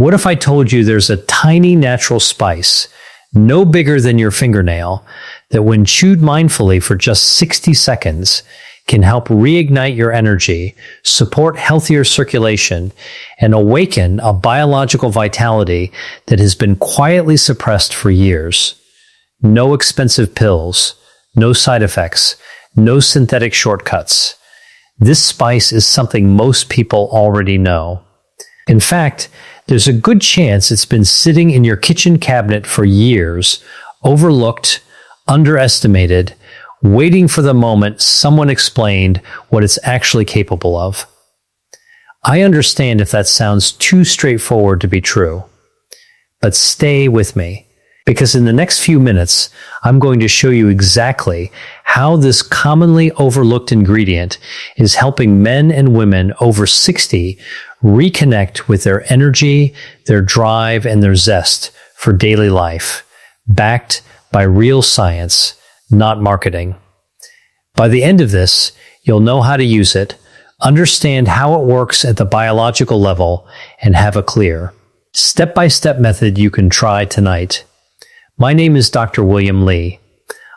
What if I told you there's a tiny natural spice, no bigger than your fingernail, that when chewed mindfully for just 60 seconds can help reignite your energy, support healthier circulation, and awaken a biological vitality that has been quietly suppressed for years? No expensive pills, no side effects, no synthetic shortcuts. This spice is something most people already know. In fact, there's a good chance it's been sitting in your kitchen cabinet for years, overlooked, underestimated, waiting for the moment someone explained what it's actually capable of. I understand if that sounds too straightforward to be true, but stay with me, because in the next few minutes, I'm going to show you exactly how this commonly overlooked ingredient is helping men and women over 60 reconnect with their energy, their drive, and their zest for daily life, backed by real science, not marketing. By the end of this, you'll know how to use it, understand how it works at the biological level, and have a clear, step-by-step method you can try tonight. My name is Dr. William Lee.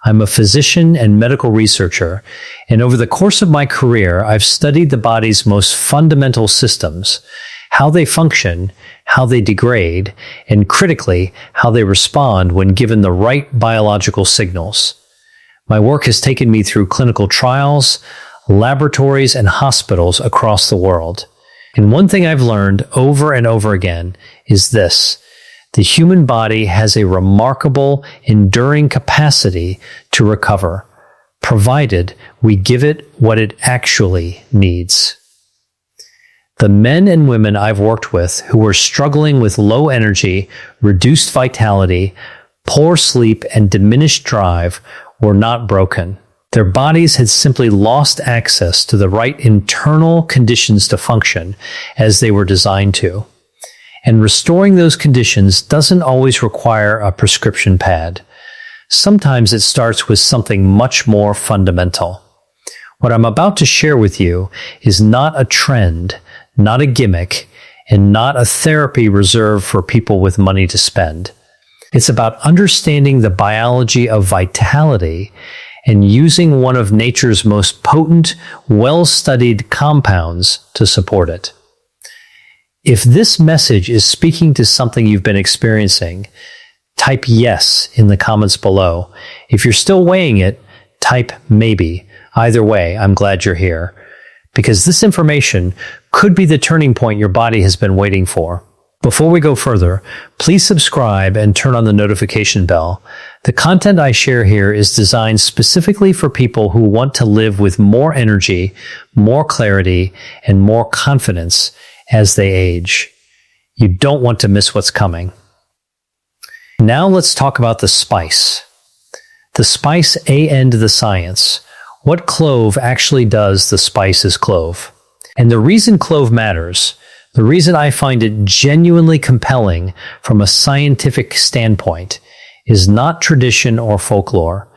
I'm a physician and medical researcher, and over the course of my career, I've studied the body's most fundamental systems, how they function, how they degrade, and critically, how they respond when given the right biological signals. My work has taken me through clinical trials, laboratories, and hospitals across the world. And one thing I've learned over and over again is this: the human body has a remarkable, enduring capacity to recover, provided we give it what it actually needs. The men and women I've worked with who were struggling with low energy, reduced vitality, poor sleep, and diminished drive were not broken. Their bodies had simply lost access to the right internal conditions to function as they were designed to. And restoring those conditions doesn't always require a prescription pad. Sometimes it starts with something much more fundamental. What I'm about to share with you is not a trend, not a gimmick, and not a therapy reserved for people with money to spend. It's about understanding the biology of vitality and using one of nature's most potent, well-studied compounds to support it. If this message is speaking to something you've been experiencing, type yes in the comments below. If you're still weighing it, type maybe. Either way, I'm glad you're here, because this information could be the turning point your body has been waiting for. Before we go further, please subscribe and turn on the notification bell. The content I share here is designed specifically for people who want to live with more energy, more clarity, and more confidence as they age. You don't want to miss what's coming. Now let's talk about the spice. The spice and the science. What clove actually does the spice is clove. And the reason clove matters, the reason I find it genuinely compelling from a scientific standpoint, is not tradition or folklore.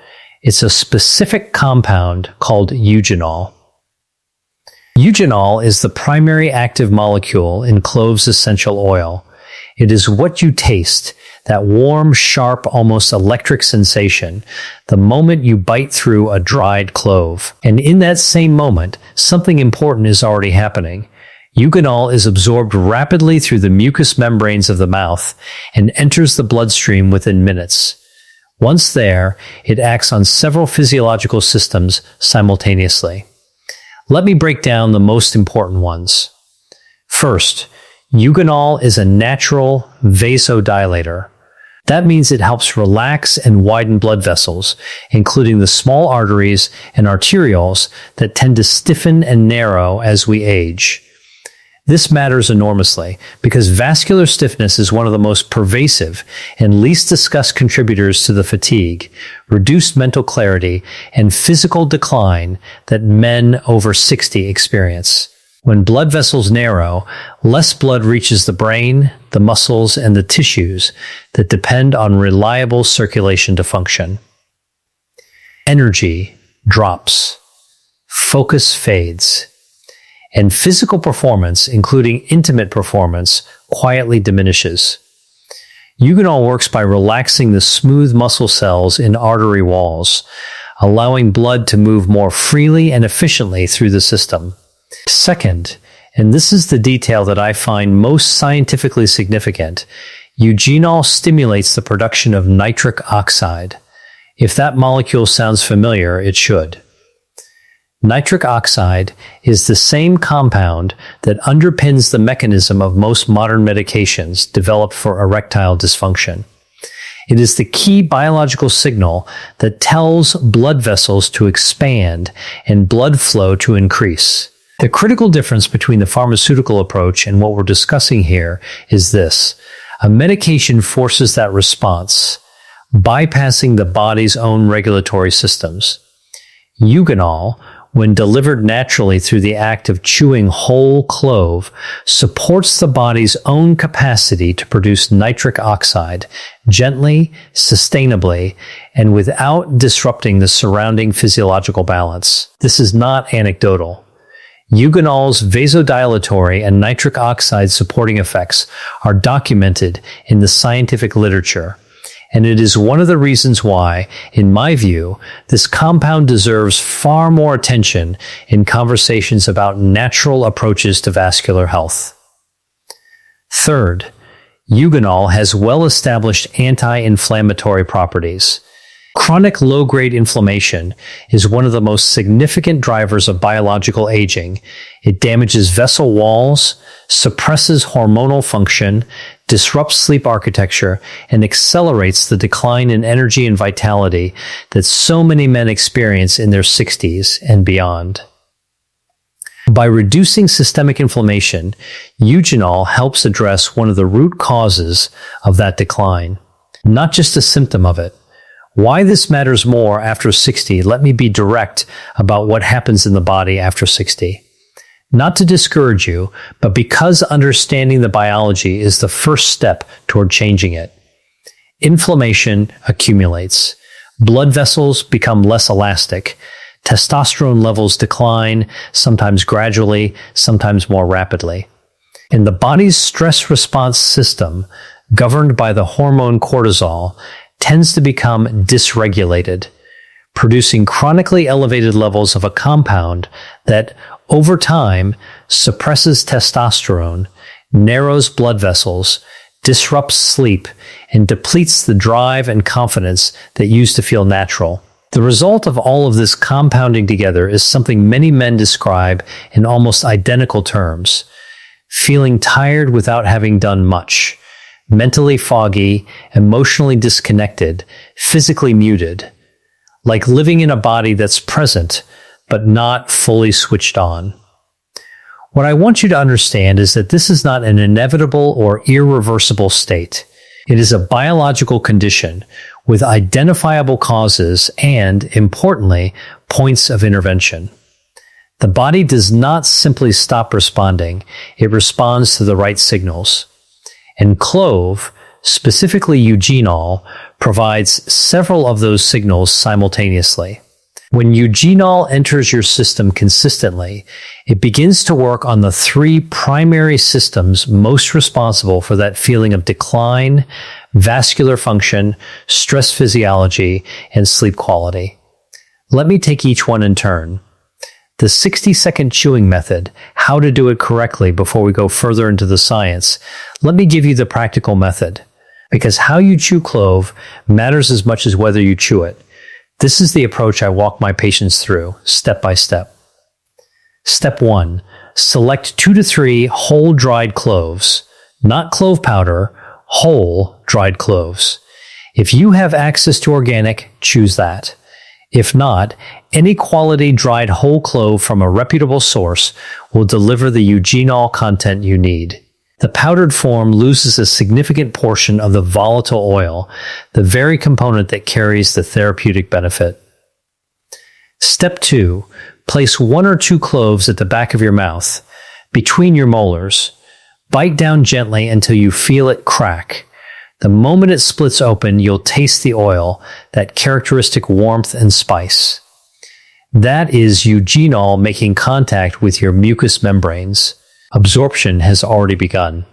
It's a specific compound called eugenol. Eugenol is the primary active molecule in cloves essential oil. It is what you taste, that warm, sharp, almost electric sensation, the moment you bite through a dried clove. And in that same moment, something important is already happening. Eugenol is absorbed rapidly through the mucous membranes of the mouth and enters the bloodstream within minutes. Once there, it acts on several physiological systems simultaneously. Let me break down the most important ones. First, eugenol is a natural vasodilator. That means it helps relax and widen blood vessels, including the small arteries and arterioles that tend to stiffen and narrow as we age. This matters enormously because vascular stiffness is one of the most pervasive and least discussed contributors to the fatigue, reduced mental clarity, and physical decline that men over 60 experience. When blood vessels narrow, less blood reaches the brain, the muscles, and the tissues that depend on reliable circulation to function. Energy drops. Focus fades. And physical performance, including intimate performance, quietly diminishes. Eugenol works by relaxing the smooth muscle cells in artery walls, allowing blood to move more freely and efficiently through the system. Second, and this is the detail that I find most scientifically significant, eugenol stimulates the production of nitric oxide. If that molecule sounds familiar, it should. Nitric oxide is the same compound that underpins the mechanism of most modern medications developed for erectile dysfunction. It is the key biological signal that tells blood vessels to expand and blood flow to increase. The critical difference between the pharmaceutical approach and what we're discussing here is this. A medication forces that response, bypassing the body's own regulatory systems. Eugenol, when delivered naturally through the act of chewing whole clove, supports the body's own capacity to produce nitric oxide gently, sustainably, and without disrupting the surrounding physiological balance. This is not anecdotal. Eugenol's vasodilatory and nitric oxide supporting effects are documented in the scientific literature, and it is one of the reasons why, in my view, this compound deserves far more attention in conversations about natural approaches to vascular health. Third, eugenol has well-established anti-inflammatory properties. Chronic low-grade inflammation is one of the most significant drivers of biological aging. It damages vessel walls, suppresses hormonal function, disrupts sleep architecture, and accelerates the decline in energy and vitality that so many men experience in their 60s and beyond. By reducing systemic inflammation, eugenol helps address one of the root causes of that decline, not just a symptom of it. Why this matters more after 60, let me be direct about what happens in the body after 60. Not to discourage you, but because understanding the biology is the first step toward changing it. Inflammation accumulates. Blood vessels become less elastic. Testosterone levels decline, sometimes gradually, sometimes more rapidly. And the body's stress response system, governed by the hormone cortisol, tends to become dysregulated, producing chronically elevated levels of a compound that, over time, suppresses testosterone, narrows blood vessels, disrupts sleep, and depletes the drive and confidence that used to feel natural. The result of all of this compounding together is something many men describe in almost identical terms: feeling tired without having done much, mentally foggy, emotionally disconnected, physically muted, like living in a body that's present but not fully switched on. What I want you to understand is that this is not an inevitable or irreversible state. It is a biological condition with identifiable causes and, importantly, points of intervention. The body does not simply stop responding, it responds to the right signals. And clove, specifically eugenol, provides several of those signals simultaneously. When eugenol enters your system consistently, it begins to work on the three primary systems most responsible for that feeling of decline: vascular function, stress physiology, and sleep quality. Let me take each one in turn. The 60-second chewing method, how to do it correctly before we go further into the science. Let me give you the practical method, because how you chew clove matters as much as whether you chew it. This is the approach I walk my patients through, step by step. Step 1. Select 2 to 3 whole dried cloves, not clove powder, whole dried cloves. If you have access to organic, choose that. If not, any quality dried whole clove from a reputable source will deliver the eugenol content you need. The powdered form loses a significant portion of the volatile oil, the very component that carries the therapeutic benefit. Step 2. Place 1 or 2 cloves at the back of your mouth, between your molars. Bite down gently until you feel it crack. The moment it splits open, you'll taste the oil, that characteristic warmth and spice. That is eugenol making contact with your mucous membranes. Absorption has already begun.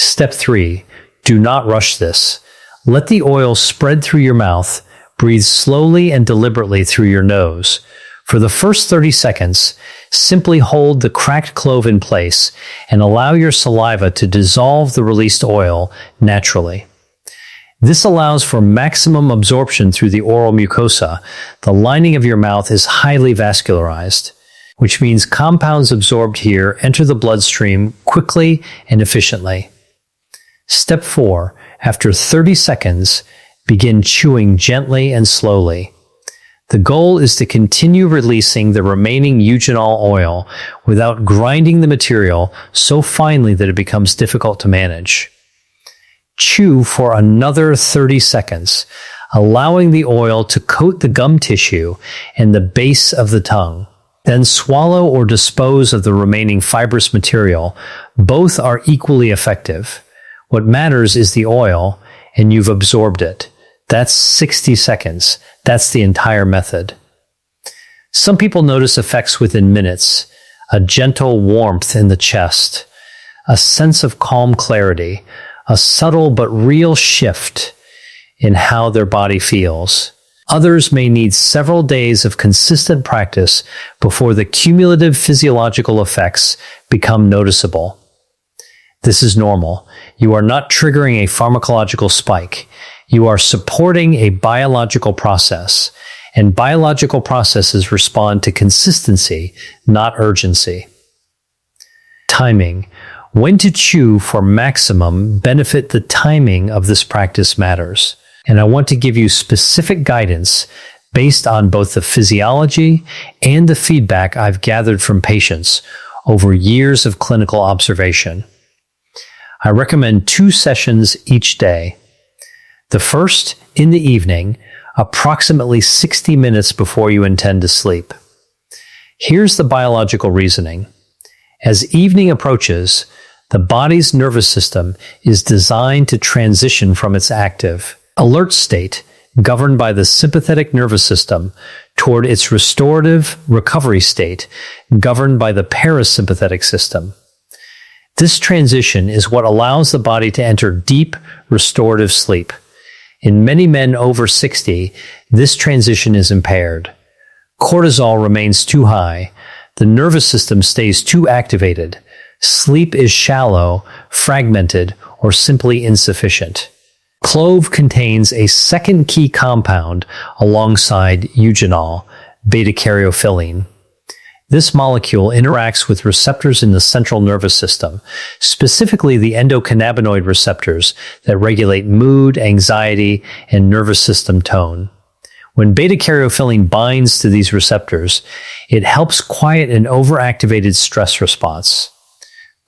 Step 3. Do not rush this. Let the oil spread through your mouth. Breathe slowly and deliberately through your nose. For the first 30 seconds, simply hold the cracked clove in place and allow your saliva to dissolve the released oil naturally. This allows for maximum absorption through the oral mucosa. The lining of your mouth is highly vascularized, which means compounds absorbed here enter the bloodstream quickly and efficiently. Step 4. After 30 seconds, begin chewing gently and slowly. The goal is to continue releasing the remaining eugenol oil without grinding the material so finely that it becomes difficult to manage. Chew for another 30 seconds, allowing the oil to coat the gum tissue and the base of the tongue. Then swallow or dispose of the remaining fibrous material. Both are equally effective. What matters is the oil, and you've absorbed it. That's 60 seconds. That's the entire method. Some people notice effects within minutes, a gentle warmth in the chest, a sense of calm clarity, a subtle but real shift in how their body feels. Others may need several days of consistent practice before the cumulative physiological effects become noticeable. This is normal. You are not triggering a pharmacological spike. You are supporting a biological process, and biological processes respond to consistency, not urgency. Timing. When to chew for maximum benefit, the timing of this practice matters. And I want to give you specific guidance based on both the physiology and the feedback I've gathered from patients over years of clinical observation. I recommend 2 sessions each day. The first in the evening, approximately 60 minutes before you intend to sleep. Here's the biological reasoning. As evening approaches, the body's nervous system is designed to transition from its active, alert state, governed by the sympathetic nervous system, toward its restorative recovery state, governed by the parasympathetic system. This transition is what allows the body to enter deep restorative sleep. In many men over 60, this transition is impaired. Cortisol remains too high. The nervous system stays too activated. Sleep is shallow, fragmented, or simply insufficient. Clove contains a second key compound alongside eugenol, beta-caryophyllene. This molecule interacts with receptors in the central nervous system, specifically the endocannabinoid receptors that regulate mood, anxiety, and nervous system tone. When beta-caryophyllene binds to these receptors, it helps quiet an overactivated stress response.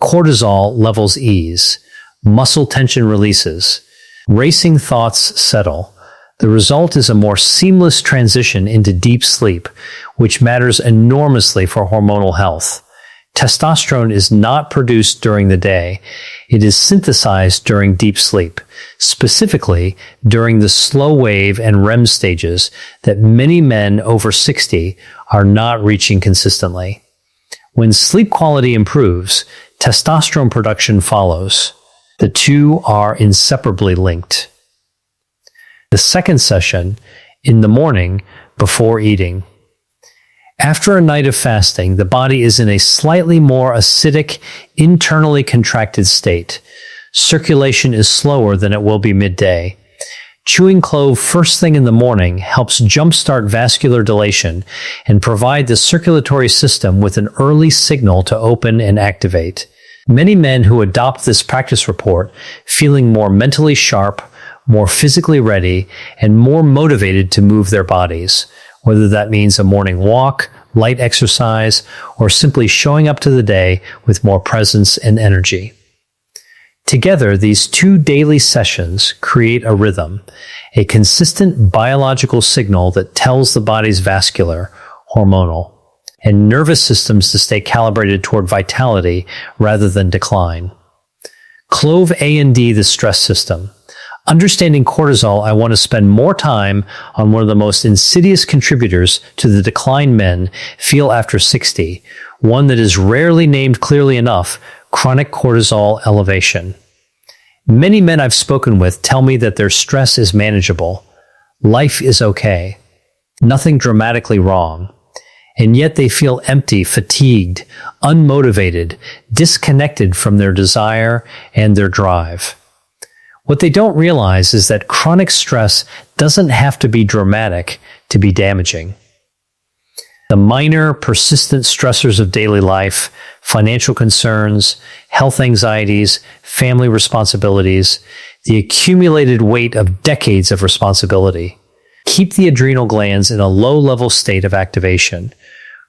Cortisol levels ease, muscle tension releases, racing thoughts settle. The result is a more seamless transition into deep sleep, which matters enormously for hormonal health. Testosterone is not produced during the day. It is synthesized during deep sleep, specifically during the slow wave and REM stages that many men over 60 are not reaching consistently. When sleep quality improves, testosterone production follows. The two are inseparably linked. The second session, in the morning, before eating. After a night of fasting, the body is in a slightly more acidic, internally contracted state. Circulation is slower than it will be midday. Chewing clove first thing in the morning helps jumpstart vascular dilation and provide the circulatory system with an early signal to open and activate. Many men who adopt this practice report feeling more mentally sharp, more physically ready, and more motivated to move their bodies, whether that means a morning walk, light exercise, or simply showing up to the day with more presence and energy. Together, these 2 daily sessions create a rhythm, a consistent biological signal that tells the body's vascular, hormonal, and nervous systems to stay calibrated toward vitality rather than decline. Clove A&D, the stress system. Understanding cortisol, I want to spend more time on one of the most insidious contributors to the decline men feel after 60, one that is rarely named clearly enough: chronic cortisol elevation. Many men I've spoken with tell me that their stress is manageable. Life is okay. Nothing dramatically wrong. And yet they feel empty, fatigued, unmotivated, disconnected from their desire and their drive. What they don't realize is that chronic stress doesn't have to be dramatic to be damaging. The minor, persistent stressors of daily life, financial concerns, health anxieties, family responsibilities, the accumulated weight of decades of responsibility, keep the adrenal glands in a low-level state of activation.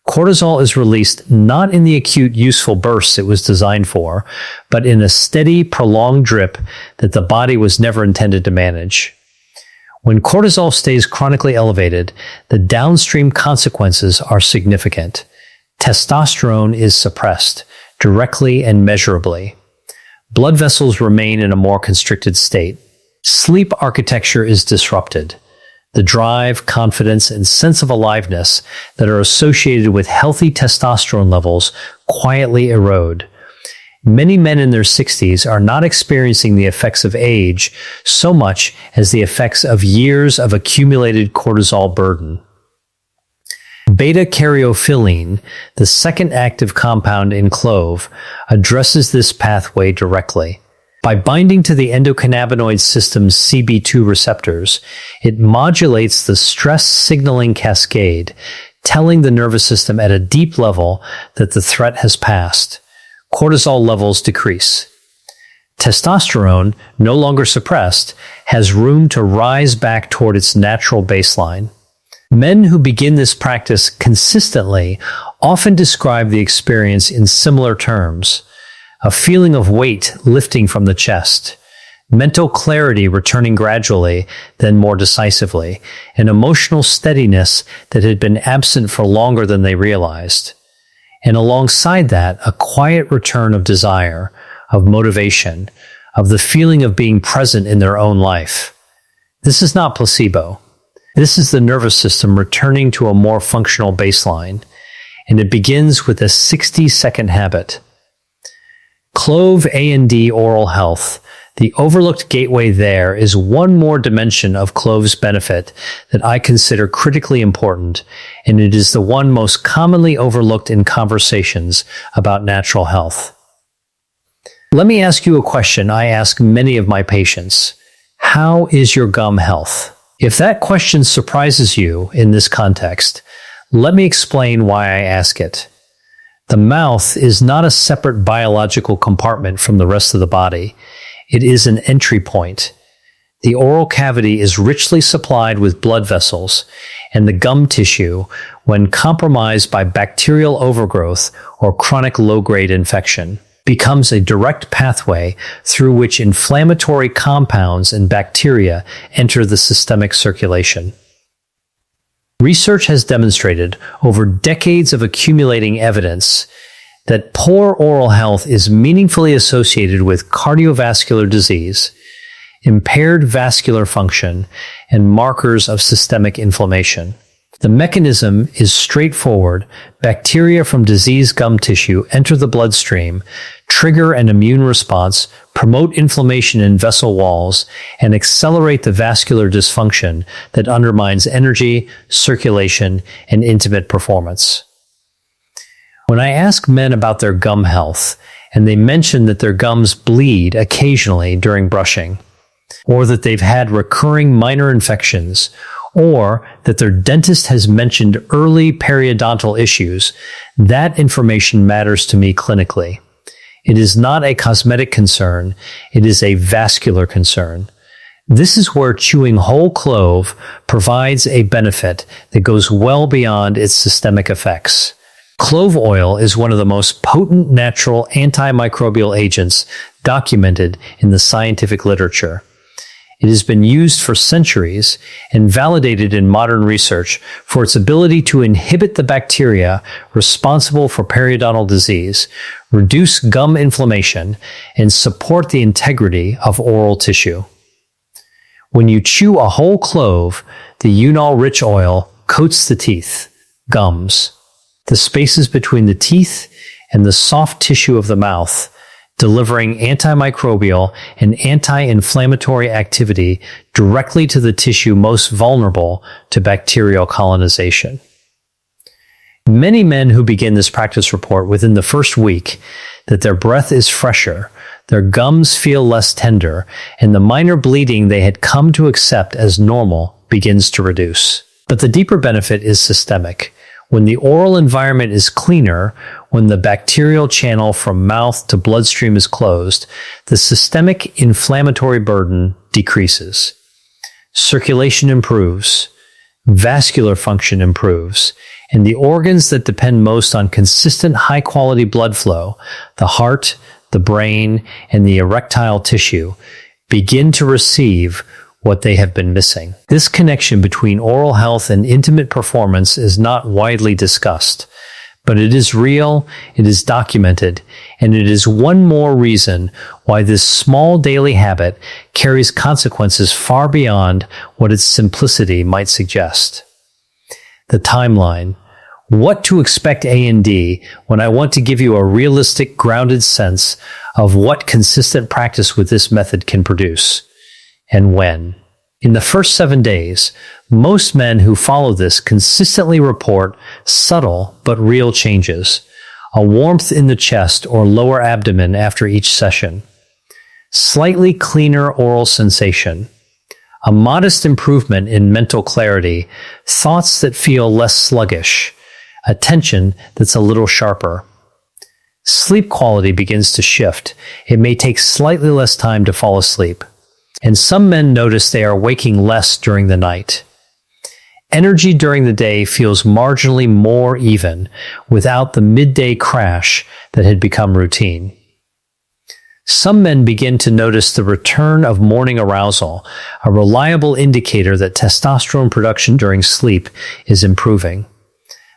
Cortisol is released not in the acute useful bursts it was designed for, but in a steady, prolonged drip that the body was never intended to manage. When cortisol stays chronically elevated, the downstream consequences are significant. Testosterone is suppressed, directly and measurably. Blood vessels remain in a more constricted state. Sleep architecture is disrupted. The drive, confidence, and sense of aliveness that are associated with healthy testosterone levels quietly erode. Many men in their 60s are not experiencing the effects of age so much as the effects of years of accumulated cortisol burden. Beta-caryophyllene, the second active compound in clove, addresses this pathway directly. By binding to the endocannabinoid system's CB2 receptors, it modulates the stress signaling cascade, telling the nervous system at a deep level that the threat has passed. Cortisol levels decrease. Testosterone, no longer suppressed, has room to rise back toward its natural baseline. Men who begin this practice consistently often describe the experience in similar terms. A feeling of weight lifting from the chest, mental clarity returning gradually, then more decisively, an emotional steadiness that had been absent for longer than they realized. And alongside that, a quiet return of desire, of motivation, of the feeling of being present in their own life. This is not placebo. This is the nervous system returning to a more functional baseline, and it begins with a 60-second habit. Clove A&D Oral Health, the overlooked gateway there, is one more dimension of clove's benefit that I consider critically important, and it is the one most commonly overlooked in conversations about natural health. Let me ask you a question I ask many of my patients. How is your gum health? If that question surprises you in this context, let me explain why I ask it. The mouth is not a separate biological compartment from the rest of the body. It is an entry point. The oral cavity is richly supplied with blood vessels, and the gum tissue, when compromised by bacterial overgrowth or chronic low-grade infection, becomes a direct pathway through which inflammatory compounds and bacteria enter the systemic circulation. Research has demonstrated over decades of accumulating evidence that poor oral health is meaningfully associated with cardiovascular disease, impaired vascular function, and markers of systemic inflammation. The mechanism is straightforward. Bacteria from diseased gum tissue enter the bloodstream, trigger an immune response, promote inflammation in vessel walls, and accelerate the vascular dysfunction that undermines energy, circulation, and intimate performance. When I ask men about their gum health, and they mention that their gums bleed occasionally during brushing, or that they've had recurring minor infections, or that their dentist has mentioned early periodontal issues, that information matters to me clinically. It is not a cosmetic concern, it is a vascular concern. This is where chewing whole clove provides a benefit that goes well beyond its systemic effects. Clove oil is one of the most potent natural antimicrobial agents documented in the scientific literature. It has been used for centuries and validated in modern research for its ability to inhibit the bacteria responsible for periodontal disease, reduce gum inflammation, and support the integrity of oral tissue. When you chew a whole clove, the unol-rich oil coats the teeth, gums, the spaces between the teeth, and the soft tissue of the mouth, delivering antimicrobial and anti-inflammatory activity directly to the tissue most vulnerable to bacterial colonization. Many men who begin this practice report within the first week that their breath is fresher, their gums feel less tender, and the minor bleeding they had come to accept as normal begins to reduce. But the deeper benefit is systemic. When the oral environment is cleaner, when the bacterial channel from mouth to bloodstream is closed, the systemic inflammatory burden decreases. Circulation improves, vascular function improves, and the organs that depend most on consistent high-quality blood flow, the heart, the brain, and the erectile tissue, begin to receive what they have been missing. This connection between oral health and intimate performance is not widely discussed, but it is real, it is documented, and it is one more reason why this small daily habit carries consequences far beyond what its simplicity might suggest. The timeline. What to expect A&D when I want to give you a realistic, grounded sense of what consistent practice with this method can produce, and when. In the first 7 days, most men who follow this consistently report subtle but real changes, a warmth in the chest or lower abdomen after each session, slightly cleaner oral sensation, a modest improvement in mental clarity, thoughts that feel less sluggish, attention that's a little sharper. Sleep quality begins to shift. It may take slightly less time to fall asleep. And some men notice they are waking less during the night. Energy during the day feels marginally more even without the midday crash that had become routine. Some men begin to notice the return of morning arousal, a reliable indicator that testosterone production during sleep is improving.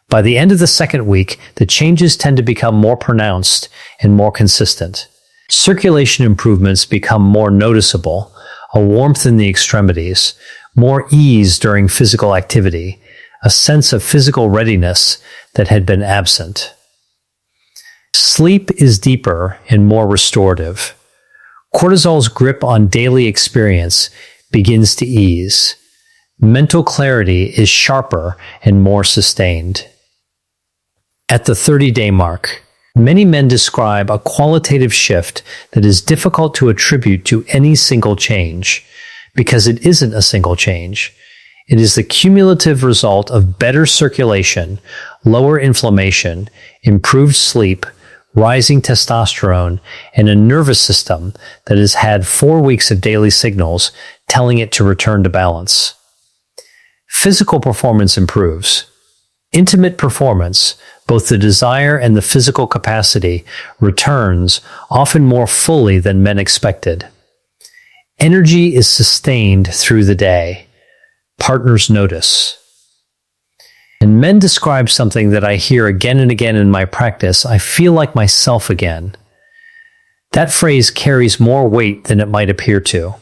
By the end of the second week, the changes tend to become more pronounced and more consistent. Circulation improvements become more noticeable, a warmth in the extremities, more ease during physical activity, a sense of physical readiness that had been absent. Sleep is deeper and more restorative. Cortisol's grip on daily experience begins to ease. Mental clarity is sharper and more sustained. At the 30-day mark, many men describe a qualitative shift that is difficult to attribute to any single change, because it isn't a single change. It is the cumulative result of better circulation, lower inflammation, improved sleep, rising testosterone, and a nervous system that has had 4 weeks of daily signals telling it to return to balance. Physical performance improves. Intimate performance, both the desire and the physical capacity, returns often more fully than men expected. Energy is sustained through the day. Partners notice. And men describe something that I hear again and again in my practice: I feel like myself again. That phrase carries more weight than it might appear to,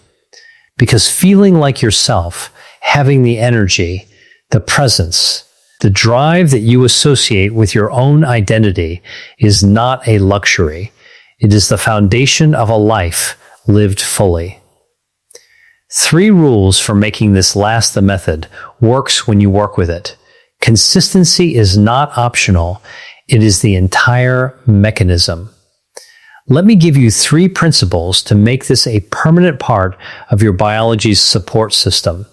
because feeling like yourself, having the energy, the presence, the drive that you associate with your own identity is not a luxury. It is the foundation of a life lived fully. 3 rules for making this last the method works when you work with it. Consistency is not optional. It is the entire mechanism. Let me give you 3 principles to make this a permanent part of your biology's support system.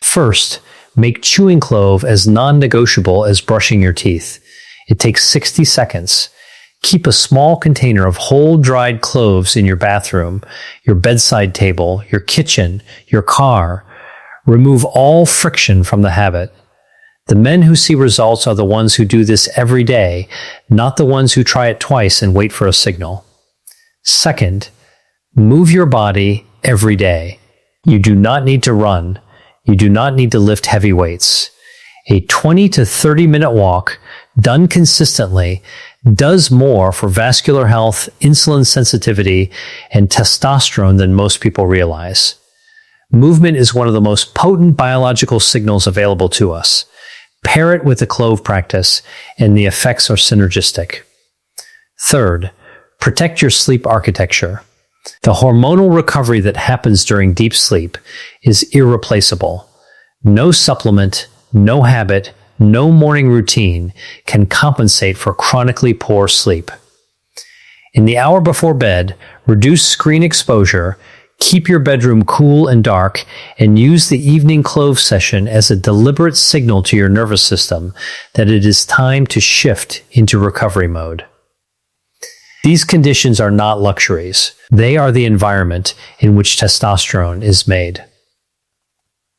First, make chewing clove as non-negotiable as brushing your teeth. It takes 60 seconds. Keep a small container of whole dried cloves in your bathroom, your bedside table, your kitchen, your car. Remove all friction from the habit. The men who see results are the ones who do this every day, not the ones who try it twice and wait for a signal. Second, move your body every day. You do not need to run. You do not need to lift heavy weights. A 20 to 30 minute walk, done consistently, does more for vascular health, insulin sensitivity, and testosterone than most people realize. Movement is one of the most potent biological signals available to us. Pair it with the clove practice, and the effects are synergistic. Third, Protect your sleep architecture. The hormonal recovery that happens during deep sleep is irreplaceable. No supplement, no habit, no morning routine can compensate for chronically poor sleep. In the hour before bed, reduce screen exposure, keep your bedroom cool and dark, and use the evening clove session as a deliberate signal to your nervous system that it is time to shift into recovery mode. These conditions are not luxuries. They are the environment in which testosterone is made.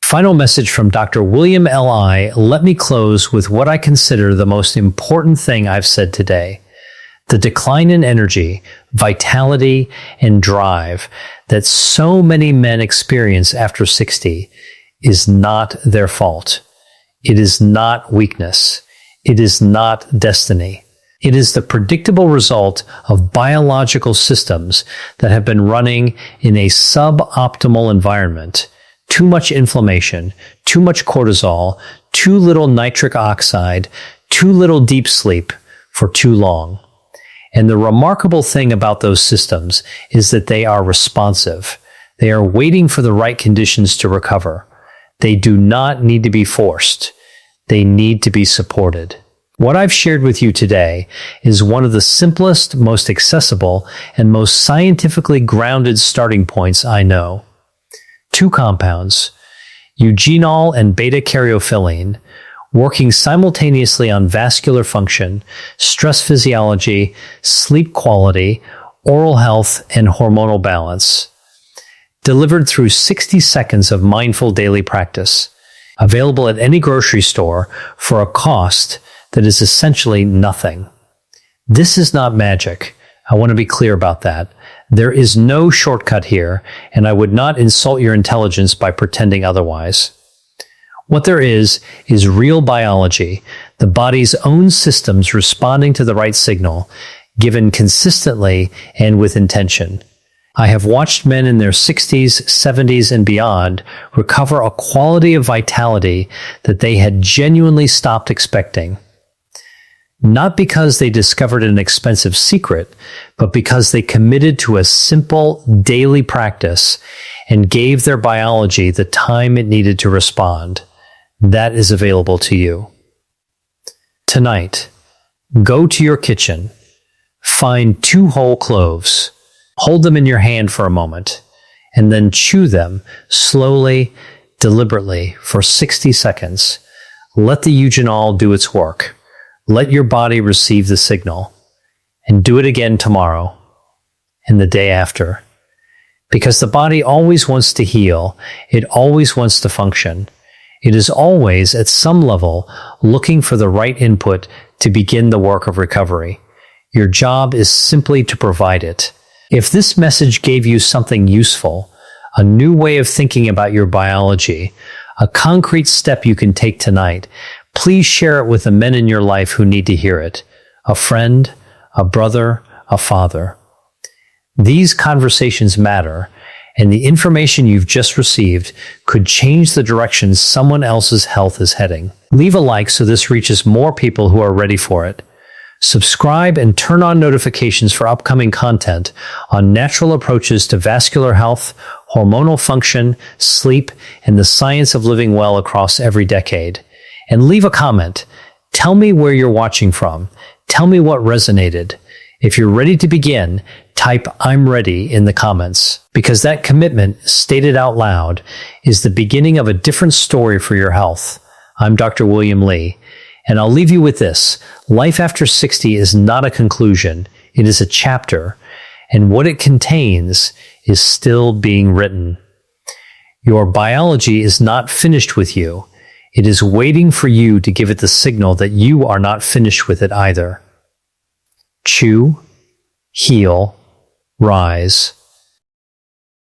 Final message from Dr. William L.I. Let me close with what I consider the most important thing I've said today. The decline in energy, vitality, and drive that so many men experience after 60 is not their fault. It is not weakness. It is not destiny. It is the predictable result of biological systems that have been running in a suboptimal environment. Too much inflammation, too much cortisol, too little nitric oxide, too little deep sleep for too long. And the remarkable thing about those systems is that they are responsive. They are waiting for the right conditions to recover. They do not need to be forced. They need to be supported. What I've shared with you today is one of the simplest, most accessible, and most scientifically grounded starting points I know. 2 compounds, eugenol and beta-caryophyllene, working simultaneously on vascular function, stress physiology, sleep quality, oral health, and hormonal balance. Delivered through 60 seconds of mindful daily practice. Available at any grocery store for a cost that is essentially nothing. This is not magic. I want to be clear about that. There is no shortcut here, and I would not insult your intelligence by pretending otherwise. What there is real biology, the body's own systems responding to the right signal, given consistently and with intention. I have watched men in their 60s, 70s, and beyond recover a quality of vitality that they had genuinely stopped expecting. Not because they discovered an expensive secret, but because they committed to a simple daily practice and gave their biology the time it needed to respond. That is available to you. Tonight, go to your kitchen, find 2 whole cloves, hold them in your hand for a moment, and then chew them slowly, deliberately for 60 seconds. Let the eugenol do its work. Let your body receive the signal, and do it again tomorrow and the day after. Because the body always wants to heal, it always wants to function. It is always, at some level, looking for the right input to begin the work of recovery. Your job is simply to provide it. If this message gave you something useful, a new way of thinking about your biology, a concrete step you can take tonight, please share it with the men in your life who need to hear it. A friend, a brother, a father. These conversations matter, and the information you've just received could change the direction someone else's health is heading. Leave a like so this reaches more people who are ready for it. Subscribe and turn on notifications for upcoming content on natural approaches to vascular health, hormonal function, sleep, and the science of living well across every decade. And leave a comment. Tell me where you're watching from. Tell me what resonated. If you're ready to begin, type "I'm ready" in the comments, because that commitment, stated out loud, is the beginning of a different story for your health. I'm Dr. William Lee, and I'll leave you with this. Life after 60 is not a conclusion. It is a chapter, and what it contains is still being written. Your biology is not finished with you. It is waiting for you to give it the signal that you are not finished with it either. Chew, heal, rise.